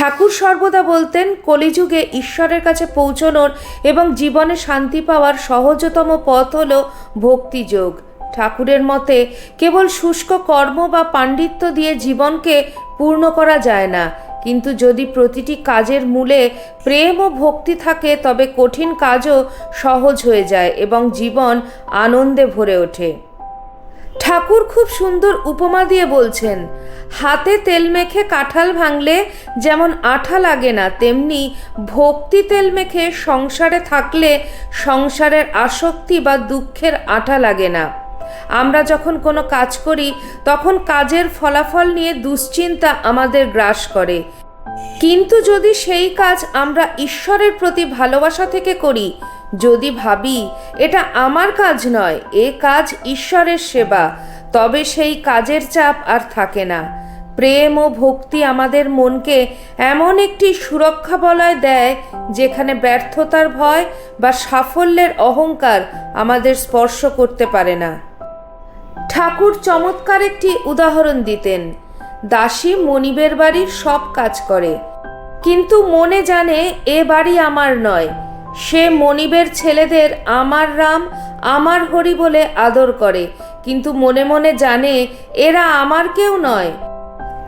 ঠাকুর সর্বদা বলতেন, কলিযুগে ঈশ্বরের কাছে পৌঁছনোর এবং জীবনে শান্তি পাওয়ার সহজতম পথ হল ভক্তিযোগ। ঠাকুরের মতে কেবল শুষ্ক কর্ম বা পাণ্ডিত্য দিয়ে জীবনকে পূর্ণ করা যায় না, কিন্তু যদি প্রতিটি কাজের মূলে প্রেম ও ভক্তি থাকে তবে কঠিন কাজও সহজ হয়ে যায় এবং জীবন আনন্দে ভরে ওঠে। ঠাকুর খুব সুন্দর উপমা দিয়ে বলছেন, হাতে তেল মেখে কাঁঠাল ভাঙলে যেমন আঠা লাগে না, তেমনি ভক্তি তেল মেখে সংসারে থাকলে সংসারের আসক্তি বা দুঃখের আঠা লাগে না। আমরা যখন কোনো কাজ করি তখন কাজের ফলাফল নিয়ে দুশ্চিন্তা আমাদের গ্রাস করে, কিন্তু যদি সেই কাজ আমরা ঈশ্বরের প্রতি ভালোবাসা থেকে করি, যদি ভাবি এটা আমার কাজ নয়, এ কাজ ঈশ্বরের সেবা, তবে সেই কাজের চাপ আর থাকে না। প্রেম ও ভক্তি আমাদের মনকে এমন একটি সুরক্ষা বলয় দেয় যেখানে ব্যর্থতার ভয় বা সাফল্যের অহংকার আমাদের স্পর্শ করতে পারে না। ঠাকুর চমৎকার একটি উদাহরণ দিতেন। দাসী মনিবের বাড়ির সব কাজ করে, কিন্তু মনে জানে এ বাড়ি আমার নয়। সে মনিবের ছেলেদের আমার রাম আমার হরি বলে আদর করে, কিন্তু মনে মনে জানে এরা আমার কেউ নয়।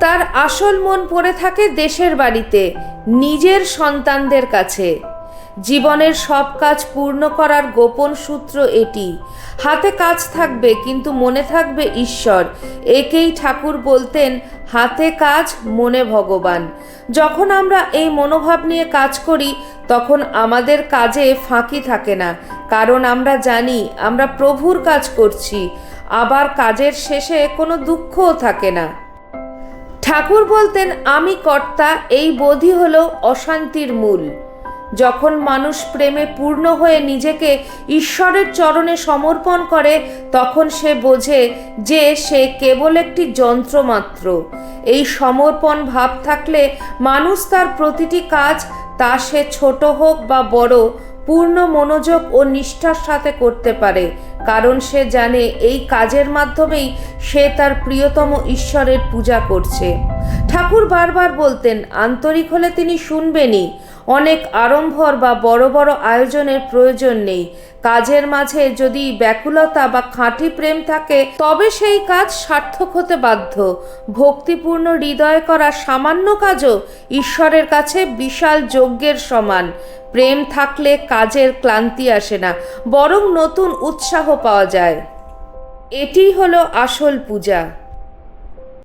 তার আসল মন পড়ে থাকে দেশের বাড়িতে, নিজের সন্তানদের কাছে। জীবনের সব কাজ পূর্ণ করার গোপন সূত্র এটি। হাতে কাজ থাকবে কিন্তু মনে থাকবে ঈশ্বর। একেই ঠাকুর বলতেন, হাতে কাজ মনে ভগবান। যখন আমরা এই মনোভাব নিয়ে কাজ করি তখন আমাদের কাজে ফাঁকি থাকে না, কারণ আমরা জানি আমরা প্রভুর কাজ করছি। আবার কাজের শেষে কোনো দুঃখও থাকে না। ঠাকুর বলতেন, আমি কর্তা, এই বোধই হলো অশান্তির মূল। যখন মানুষ প্রেমে পূর্ণ হয়ে নিজেকে ঈশ্বরের চরণে সমর্পণ করে তখন সে বোঝে যে সে কেবল একটি যন্ত্র মাত্র। এই সমর্পণ ভাব থাকলে মানুষ তার প্রতিটি কাজ, তা সে ছোট হোক বা বড়, পূর্ণ মনোযোগ ও নিষ্ঠার সাথে করতে পারে, কারণ সে জানে এই কাজের মাধ্যমেই সে তার প্রিয়তম ঈশ্বরের পূজা করছে। ঠাকুর বারবার বলতেন, আন্তরিক হলে তিনি শুনবেনই। অনেক আড়ম্বর বা বড় বড় আয়োজনের প্রয়োজন নেই। কাজের মাঝে যদি ব্যাকুলতা বা খাঁটি প্রেম থাকে তবে সেই কাজ সার্থক হতে বাধ্য। ভক্তিপূর্ণ হৃদয়ে করা সামান্য কাজও ঈশ্বরের কাছে বিশাল যজ্ঞের সমান। প্রেম থাকলে কাজের ক্লান্তি আসে না, বরং নতুন উৎসাহ পাওয়া যায়। এটিই হলো আসল পূজা।